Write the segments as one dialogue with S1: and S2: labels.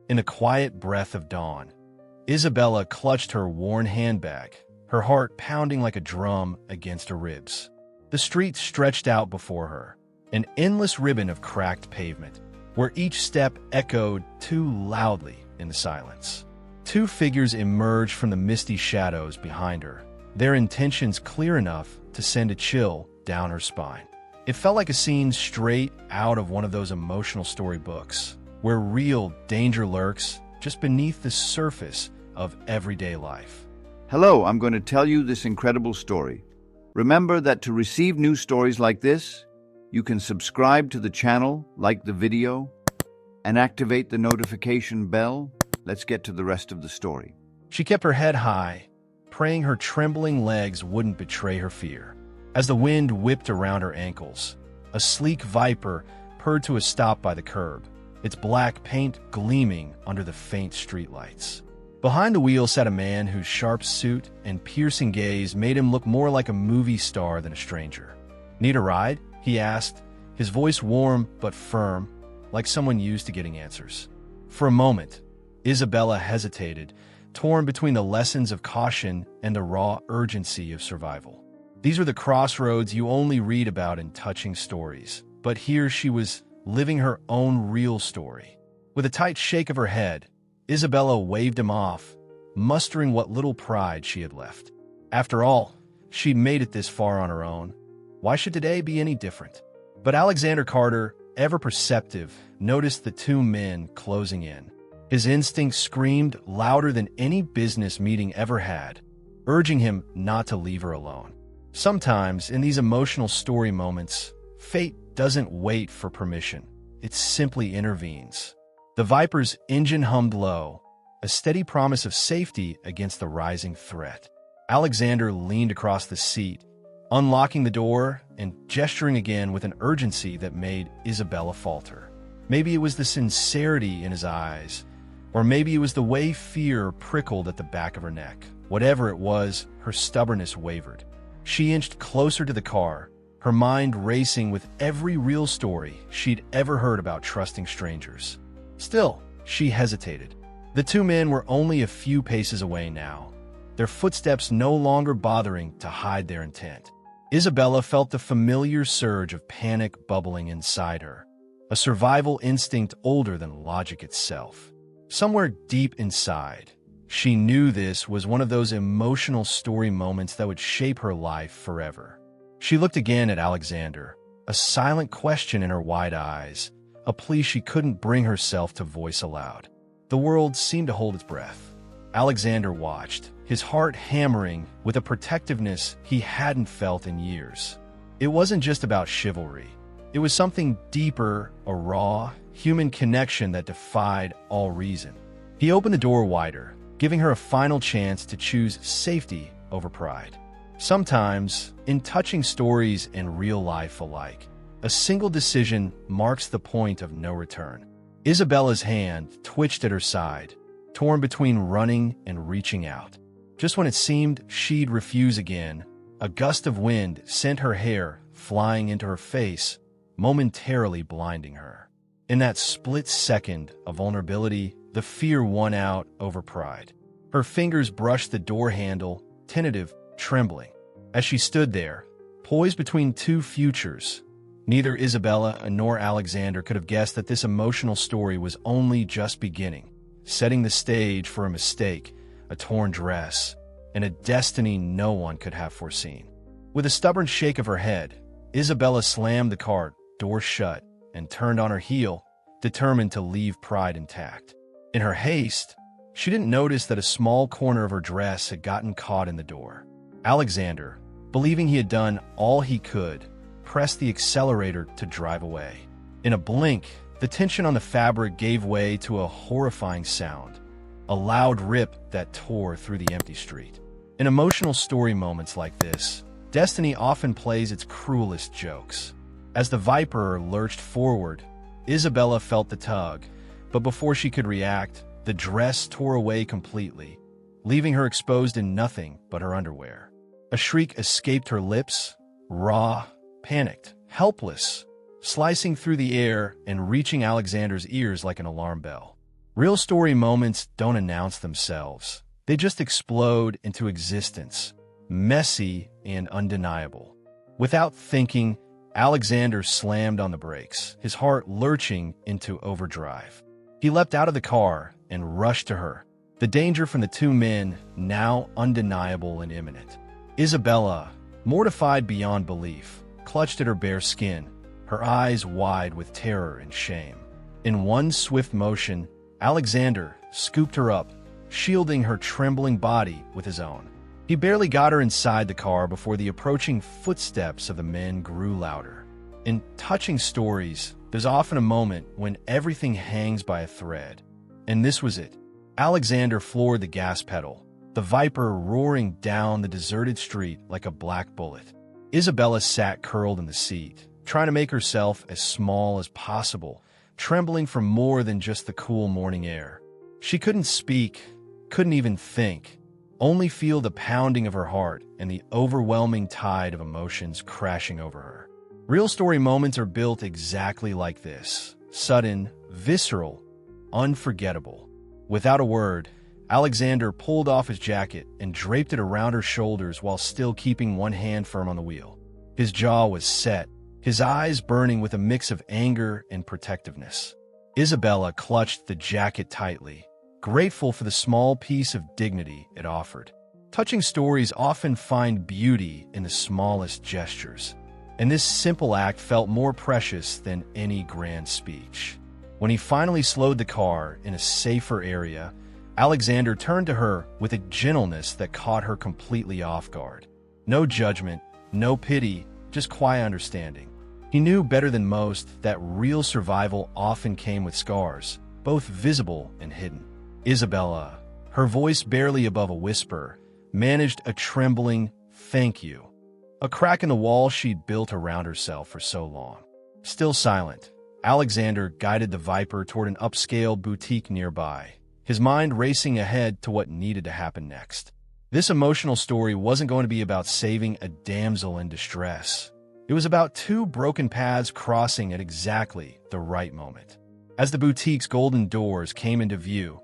S1: In the quiet breath of dawn, Isabella clutched her worn handbag, her heart pounding like a drum against her ribs. The street stretched out before her, an endless ribbon of cracked pavement, where each step echoed too loudly in the silence. Two figures emerged from the misty shadows behind her, their intentions clear enough to send a chill down her spine. It felt like a scene straight out of one of those emotional storybooks, where real danger lurks just beneath the surface of everyday life.
S2: Hello, I'm going to tell you this incredible story. Remember that to receive new stories like this, you can subscribe to the channel, like the video, and activate the notification bell. Let's get to the rest of the story.
S1: She kept her head high, praying her trembling legs wouldn't betray her fear. As the wind whipped around her ankles, a sleek viper purred to a stop by the curb, its black paint gleaming under the faint streetlights. Behind the wheel sat a man whose sharp suit and piercing gaze made him look more like a movie star than a stranger. "Need a ride?" he asked, his voice warm but firm, like someone used to getting answers. For a moment, Isabella hesitated, torn between the lessons of caution and the raw urgency of survival. These are the crossroads you only read about in touching stories, but here she was living her own real story. With a tight shake of her head, Isabella waved him off, mustering what little pride she had left. After all, she'd made it this far on her own. Why should today be any different? But Alexander Carter, ever perceptive, noticed the two men closing in. His instinct screamed louder than any business meeting ever had, urging him not to leave her alone. Sometimes, in these emotional story moments, fate doesn't wait for permission. It simply intervenes. The Viper's engine hummed low, a steady promise of safety against the rising threat. Alexander leaned across the seat, unlocking the door and gesturing again with an urgency that made Isabella falter. Maybe it was the sincerity in his eyes, or maybe it was the way fear prickled at the back of her neck. Whatever it was, her stubbornness wavered. She inched closer to the car, her mind racing with every real story she'd ever heard about trusting strangers. Still, she hesitated. The two men were only a few paces away now, their footsteps no longer bothering to hide their intent. Isabella felt the familiar surge of panic bubbling inside her, a survival instinct older than logic itself. Somewhere deep inside, she knew this was one of those emotional story moments that would shape her life forever. She looked again at Alexander, a silent question in her wide eyes, a plea she couldn't bring herself to voice aloud. The world seemed to hold its breath. Alexander watched, his heart hammering with a protectiveness he hadn't felt in years. It wasn't just about chivalry. It was something deeper, a raw, human connection that defied all reason. He opened the door wider, giving her a final chance to choose safety over pride. Sometimes, in touching stories and real life alike, a single decision marks the point of no return. Isabella's hand twitched at her side, torn between running and reaching out. Just when it seemed she'd refuse again, a gust of wind sent her hair flying into her face, momentarily blinding her. In that split second of vulnerability, the fear won out over pride. Her fingers brushed the door handle, tentative, trembling. As she stood there, poised between two futures, neither Isabella nor Alexander could have guessed that this emotional story was only just beginning, setting the stage for a mistake, a torn dress, and a destiny no one could have foreseen. With a stubborn shake of her head, Isabella slammed the cart door shut and turned on her heel, determined to leave pride intact. In her haste, she didn't notice that a small corner of her dress had gotten caught in the door. Alexander, believing he had done all he could, pressed the accelerator to drive away. In a blink, the tension on the fabric gave way to a horrifying sound, a loud rip that tore through the empty street. In emotional story moments like this, destiny often plays its cruelest jokes. As the Viper lurched forward, Isabella felt the tug, but before she could react, the dress tore away completely, leaving her exposed in nothing but her underwear. A shriek escaped her lips, raw, panicked, helpless, slicing through the air and reaching Alexander's ears like an alarm bell. Real story moments don't announce themselves. They just explode into existence, messy and undeniable. Without thinking, Alexander slammed on the brakes, his heart lurching into overdrive. He leapt out of the car and rushed to her, the danger from the two men now undeniable and imminent. Isabella, mortified beyond belief, clutched at her bare skin, her eyes wide with terror and shame. In one swift motion, Alexander scooped her up, shielding her trembling body with his own. He barely got her inside the car before the approaching footsteps of the men grew louder. In touching stories, there's often a moment when everything hangs by a thread. And this was it. Alexander floored the gas pedal, the Viper roaring down the deserted street like a black bullet. Isabella sat curled in the seat, trying to make herself as small as possible, trembling from more than just the cool morning air. She couldn't speak, couldn't even think, only feel the pounding of her heart and the overwhelming tide of emotions crashing over her. Real story moments are built exactly like this: sudden, visceral, unforgettable. Without a word, Alexander pulled off his jacket and draped it around her shoulders while still keeping one hand firm on the wheel. His jaw was set, his eyes burning with a mix of anger and protectiveness. Isabella clutched the jacket tightly, grateful for the small piece of dignity it offered. Touching stories often find beauty in the smallest gestures, and this simple act felt more precious than any grand speech. When he finally slowed the car in a safer area, Alexander turned to her with a gentleness that caught her completely off guard. No judgment, no pity, just quiet understanding. He knew better than most that real survival often came with scars, both visible and hidden. Isabella, her voice barely above a whisper, managed a trembling "thank you," a crack in the wall she'd built around herself for so long. Still silent, Alexander guided the Viper toward an upscale boutique nearby, his mind racing ahead to what needed to happen next. This emotional story wasn't going to be about saving a damsel in distress. It was about two broken paths crossing at exactly the right moment. As the boutique's golden doors came into view,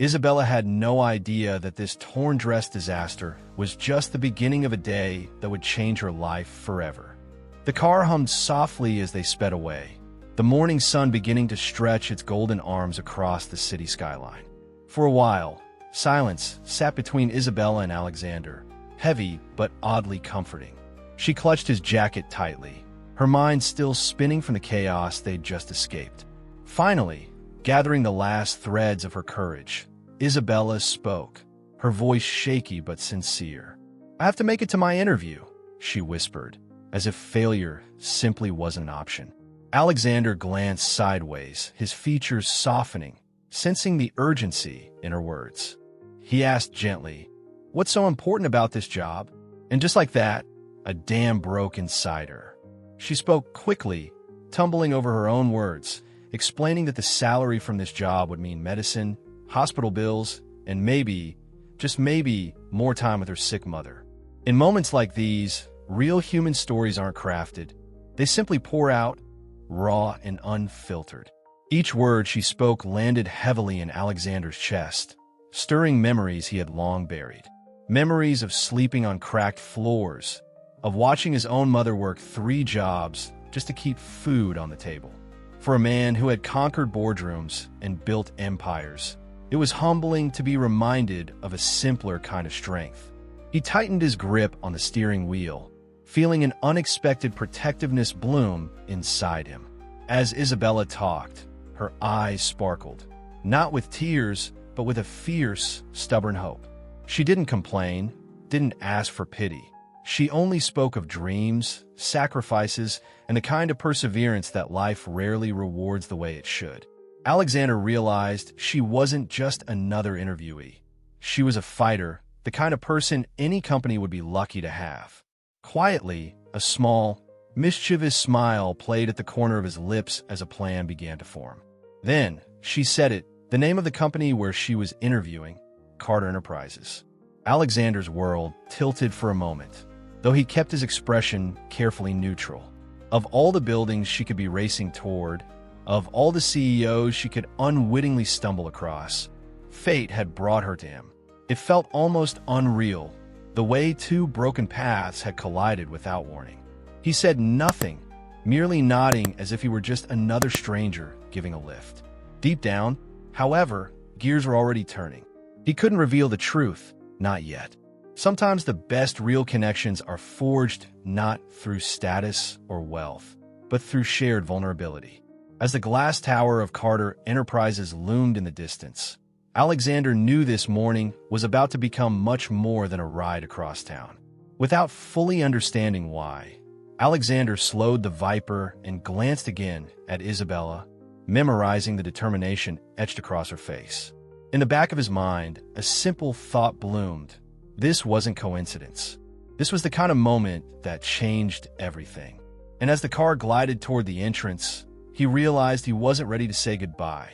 S1: Isabella had no idea that this torn dress disaster was just the beginning of a day that would change her life forever. The car hummed softly as they sped away, the morning sun beginning to stretch its golden arms across the city skyline. For a while, silence sat between Isabella and Alexander, heavy but oddly comforting. She clutched his jacket tightly, her mind still spinning from the chaos they'd just escaped. Finally, gathering the last threads of her courage, Isabella spoke, her voice shaky but sincere. "I have to make it to my interview," she whispered, as if failure simply wasn't an option. Alexander glanced sideways, his features softening, sensing the urgency in her words. He asked gently, "What's so important about this job?" And just like that, a dam broke inside her. She spoke quickly, tumbling over her own words, explaining that the salary from this job would mean medicine, hospital bills, and maybe, just maybe, more time with her sick mother. In moments like these, real human stories aren't crafted. They simply pour out, raw and unfiltered. Each word she spoke landed heavily in Alexander's chest, stirring memories he had long buried. Memories of sleeping on cracked floors, of watching his own mother work 3 jobs just to keep food on the table. For a man who had conquered boardrooms and built empires, it was humbling to be reminded of a simpler kind of strength. He tightened his grip on the steering wheel, feeling an unexpected protectiveness bloom inside him. As Isabella talked, her eyes sparkled, not with tears, but with a fierce, stubborn hope. She didn't complain, didn't ask for pity. She only spoke of dreams, sacrifices, and the kind of perseverance that life rarely rewards the way it should. Alexander realized she wasn't just another interviewee. She was a fighter, the kind of person any company would be lucky to have. Quietly, a small, mischievous smile played at the corner of his lips as a plan began to form. Then, she said it, the name of the company where she was interviewing, Carter Enterprises. Alexander's world tilted for a moment, though he kept his expression carefully neutral. Of all the buildings she could be racing toward, Of all the CEOs she could unwittingly stumble across, fate had brought her to him. It felt almost unreal, the way two broken paths had collided without warning. He said nothing, merely nodding as if he were just another stranger giving a lift. Deep down, however, gears were already turning. He couldn't reveal the truth, not yet. Sometimes the best real connections are forged not through status or wealth, but through shared vulnerability. As the glass tower of Carter Enterprises loomed in the distance, Alexander knew this morning was about to become much more than a ride across town. Without fully understanding why, Alexander slowed the Viper and glanced again at Isabella, memorizing the determination etched across her face. In the back of his mind, a simple thought bloomed. This wasn't coincidence. This was the kind of moment that changed everything. And as the car glided toward the entrance, he realized he wasn't ready to say goodbye.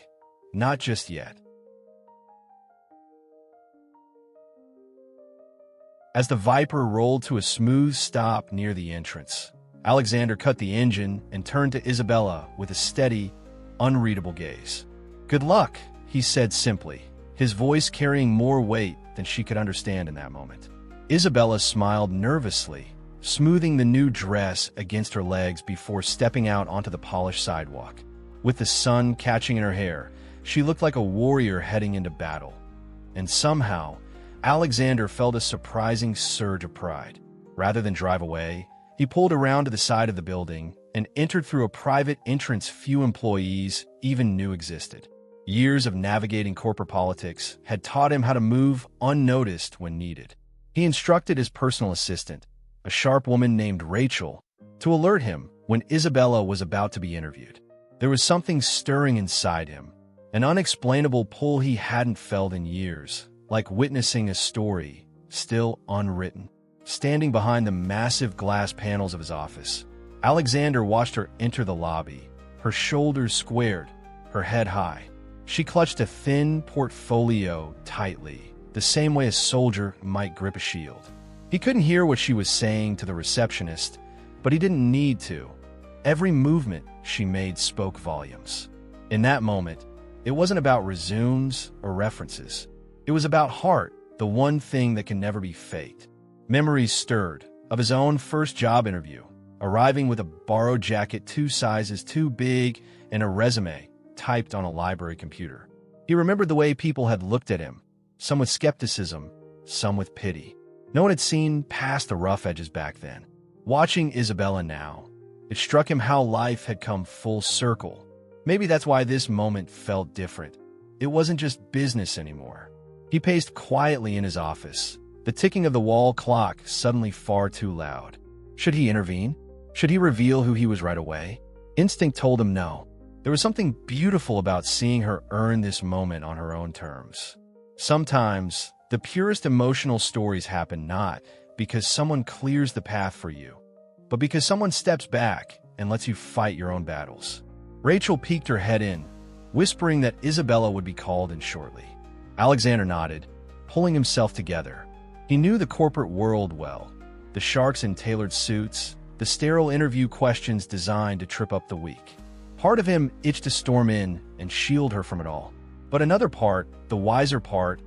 S1: Not just yet. As the Viper rolled to a smooth stop near the entrance, Alexander cut the engine and turned to Isabella with a steady, unreadable gaze. "Good luck," he said simply, his voice carrying more weight than she could understand in that moment. Isabella smiled nervously, smoothing the new dress against her legs before stepping out onto the polished sidewalk. With the sun catching in her hair, she looked like a warrior heading into battle. And somehow, Alexander felt a surprising surge of pride. Rather than drive away, he pulled around to the side of the building and entered through a private entrance few employees even knew existed. Years of navigating corporate politics had taught him how to move unnoticed when needed. He instructed his personal assistant, a sharp woman named Rachel, to alert him when Isabella was about to be interviewed. There was something stirring inside him, an unexplainable pull he hadn't felt in years, like witnessing a story still unwritten. Standing behind the massive glass panels of his office, Alexander watched her enter the lobby, her shoulders squared, her head high. She clutched a thin portfolio tightly, the same way a soldier might grip a shield. He couldn't hear what she was saying to the receptionist, but he didn't need to. Every movement she made spoke volumes. In that moment, it wasn't about resumes or references. It was about heart, the one thing that can never be faked. Memories stirred of his own first job interview, arriving with a borrowed jacket 2 sizes too big and a resume typed on a library computer. He remembered the way people had looked at him, some with skepticism, some with pity. No one had seen past the rough edges back then. Watching Isabella now, it struck him how life had come full circle. Maybe that's why this moment felt different. It wasn't just business anymore. He paced quietly in his office, the ticking of the wall clock suddenly far too loud. Should he intervene? Should he reveal who he was right away? Instinct told him no. There was something beautiful about seeing her earn this moment on her own terms. Sometimes, the purest emotional stories happen not because someone clears the path for you, but because someone steps back and lets you fight your own battles. Rachel peeked her head in, whispering that Isabella would be called in shortly. Alexander nodded, pulling himself together. He knew the corporate world well, the sharks in tailored suits, the sterile interview questions designed to trip up the weak. Part of him itched to storm in and shield her from it all. But another part, the wiser part,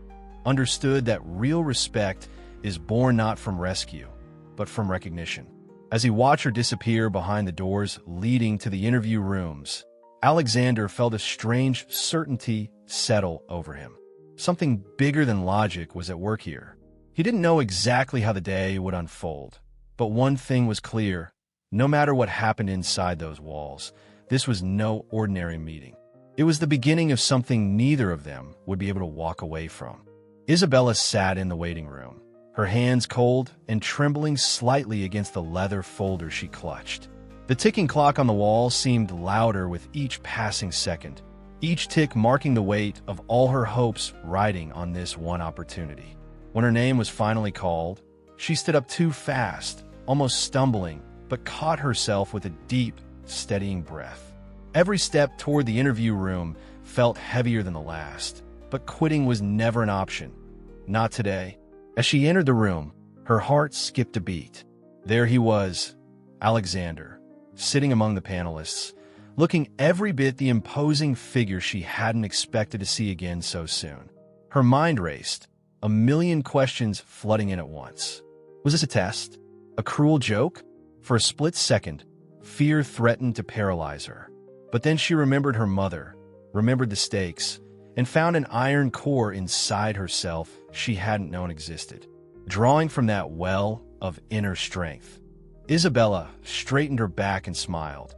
S1: understood that real respect is born not from rescue, but from recognition. As he watched her disappear behind the doors leading to the interview rooms, Alexander felt a strange certainty settle over him. Something bigger than logic was at work here. He didn't know exactly how the day would unfold, but one thing was clear. No matter what happened inside those walls, this was no ordinary meeting. It was the beginning of something neither of them would be able to walk away from. Isabella sat in the waiting room, her hands cold and trembling slightly against the leather folder she clutched. The ticking clock on the wall seemed louder with each passing second, each tick marking the weight of all her hopes riding on this one opportunity. When her name was finally called, she stood up too fast, almost stumbling, but caught herself with a deep, steadying breath. Every step toward the interview room felt heavier than the last, but quitting was never an option. Not today. As she entered the room, her heart skipped a beat. There he was, Alexander, sitting among the panelists, looking every bit the imposing figure she hadn't expected to see again so soon. Her mind raced, a million questions flooding in at once. Was this a test? A cruel joke? For a split second, fear threatened to paralyze her. But then she remembered her mother, remembered the stakes, and found an iron core inside herself she hadn't known existed. Drawing from that well of inner strength, Isabella straightened her back and smiled,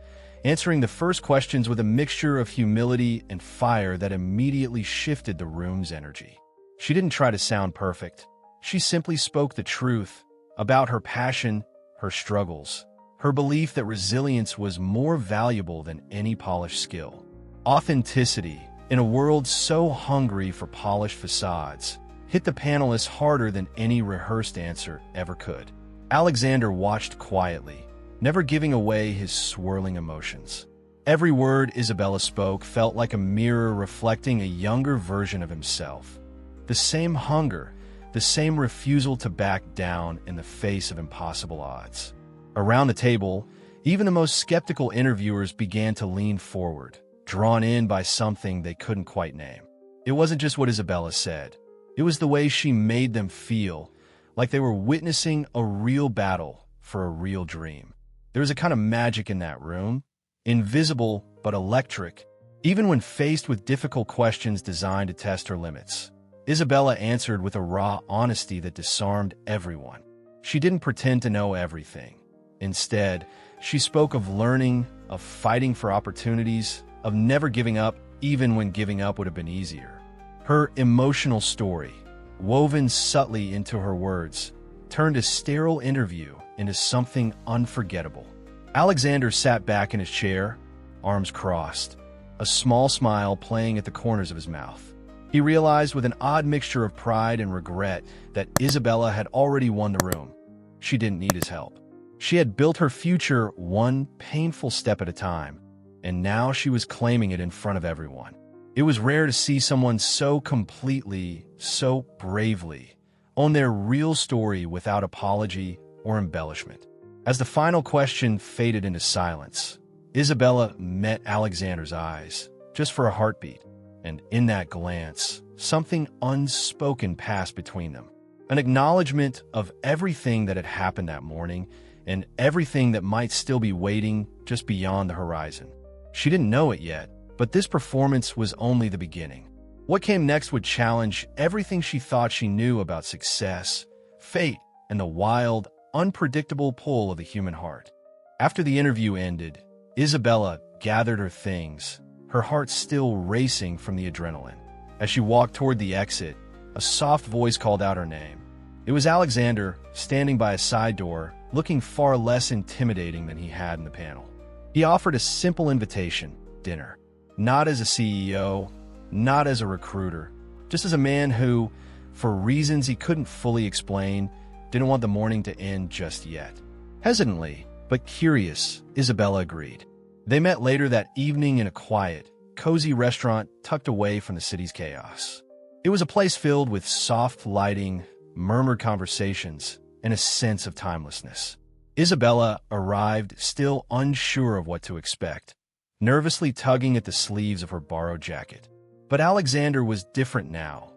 S1: answering the first questions with a mixture of humility and fire that immediately shifted the room's energy. She didn't try to sound perfect. She simply spoke the truth about her passion, her struggles, her belief that resilience was more valuable than any polished skill. Authenticity, in a world so hungry for polished facades, hit the panelists harder than any rehearsed answer ever could. Alexander watched quietly, never giving away his swirling emotions. Every word Isabella spoke felt like a mirror reflecting a younger version of himself. The same hunger, the same refusal to back down in the face of impossible odds. Around the table, even the most skeptical interviewers began to lean forward, drawn in by something they couldn't quite name. It wasn't just what Isabella said. It was the way she made them feel, like they were witnessing a real battle for a real dream. There was a kind of magic in that room, invisible but electric, even when faced with difficult questions designed to test her limits. Isabella answered with a raw honesty that disarmed everyone. She didn't pretend to know everything. Instead, she spoke of learning, of fighting for opportunities, of never giving up even when giving up would have been easier. Her emotional story, woven subtly into her words, turned a sterile interview into something unforgettable. Alexander sat back in his chair, arms crossed, a small smile playing at the corners of his mouth. He realized with an odd mixture of pride and regret that Isabella had already won the room. She didn't need his help. She had built her future one painful step at a time, and now she was claiming it in front of everyone. It was rare to see someone so completely, so bravely, own their real story without apology or embellishment. As the final question faded into silence, Isabella met Alexander's eyes, just for a heartbeat. And in that glance, something unspoken passed between them. An acknowledgement of everything that had happened that morning and everything that might still be waiting just beyond the horizon. She didn't know it yet, but this performance was only the beginning. What came next would challenge everything she thought she knew about success, fate, and the wild, unpredictable pull of the human heart. After the interview ended, Isabella gathered her things, her heart still racing from the adrenaline. As she walked toward the exit, a soft voice called out her name. It was Alexander, standing by a side door, looking far less intimidating than he had in the panel. He offered a simple invitation, dinner. Not as a CEO, not as a recruiter, just as a man who, for reasons he couldn't fully explain, didn't want the morning to end just yet. Hesitantly, but curious, Isabella agreed. They met later that evening in a quiet, cozy restaurant tucked away from the city's chaos. It was a place filled with soft lighting, murmured conversations, and a sense of timelessness. Isabella arrived still unsure of what to expect, nervously tugging at the sleeves of her borrowed jacket. But Alexander was different now,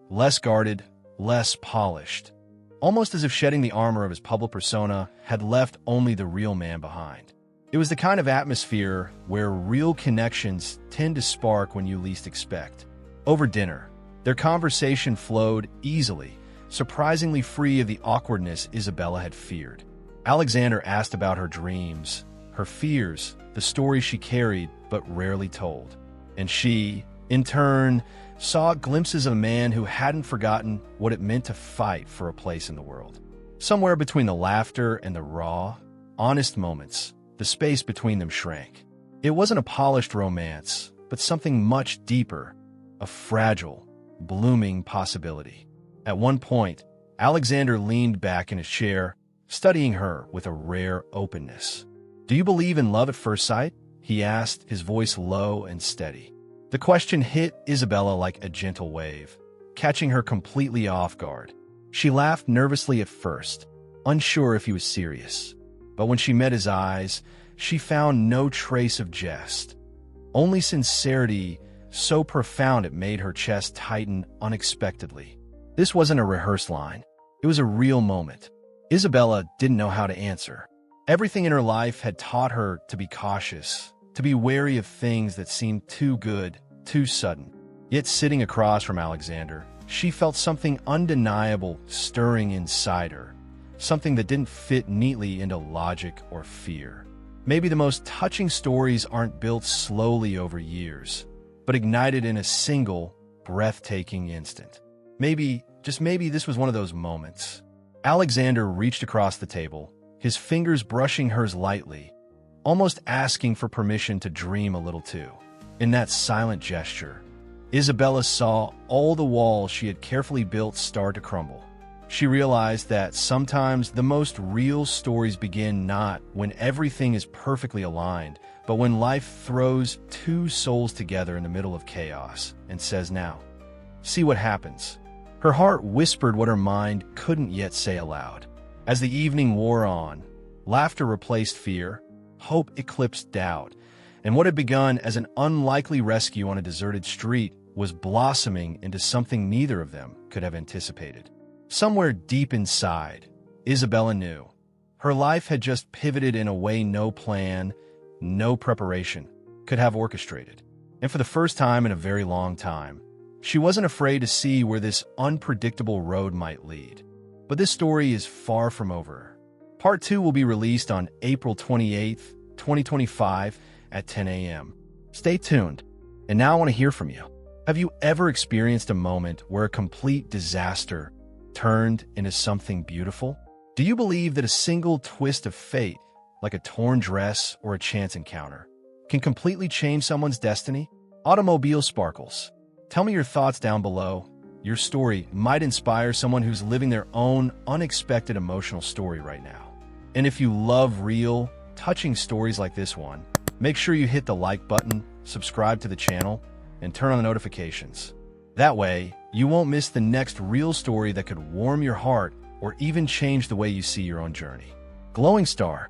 S1: less guarded, less polished, almost as if shedding the armor of his public persona had left only the real man behind. It was the kind of atmosphere where real connections tend to spark when you least expect. Over dinner, their conversation flowed easily, surprisingly free of the awkwardness Isabella had feared. Alexander asked about her dreams, her fears, the stories she carried but rarely told. And she, in turn, saw glimpses of a man who hadn't forgotten what it meant to fight for a place in the world. Somewhere between the laughter and the raw, honest moments, the space between them shrank. It wasn't a polished romance, but something much deeper, a fragile, blooming possibility. At one point, Alexander leaned back in his chair, studying her with a rare openness. "Do you believe in love at first sight?" he asked, his voice low and steady. The question hit Isabella like a gentle wave, catching her completely off guard. She laughed nervously at first, unsure if he was serious. But when she met his eyes, she found no trace of jest. Only sincerity so profound it made her chest tighten unexpectedly. This wasn't a rehearsed line. It was a real moment. Isabella didn't know how to answer. Everything in her life had taught her to be cautious, to be wary of things that seemed too good, too sudden. Yet sitting across from Alexander, she felt something undeniable stirring inside her, something that didn't fit neatly into logic or fear. Maybe the most touching stories aren't built slowly over years, but ignited in a single, breathtaking instant. Maybe, just maybe, this was one of those moments. Alexander reached across the table, his fingers brushing hers lightly, almost asking for permission to dream a little too. In that silent gesture, Isabella saw all the walls she had carefully built start to crumble. She realized that sometimes the most real stories begin not when everything is perfectly aligned, but when life throws two souls together in the middle of chaos and says, "Now, see what happens." Her heart whispered what her mind couldn't yet say aloud. As the evening wore on, laughter replaced fear, hope eclipsed doubt, and what had begun as an unlikely rescue on a deserted street was blossoming into something neither of them could have anticipated. Somewhere deep inside, Isabella knew. Her life had just pivoted in a way no plan, no preparation could have orchestrated. And for the first time in a very long time, she wasn't afraid to see where this unpredictable road might lead. But this story is far from over. Part 2 will be released on April 28th, 2025 at 10 a.m. Stay tuned. And now I want to hear from you. Have you ever experienced a moment where a complete disaster turned into something beautiful? Do you believe that a single twist of fate, like a torn dress or a chance encounter, can completely change someone's destiny? Automobile Sparkles. Tell me your thoughts down below. Your story might inspire someone who's living their own unexpected emotional story right now. And if you love real, touching stories like this one, make sure you hit the like button, subscribe to the channel, and turn on the notifications. That way, you won't miss the next real story that could warm your heart or even change the way you see your own journey. Glowing Star,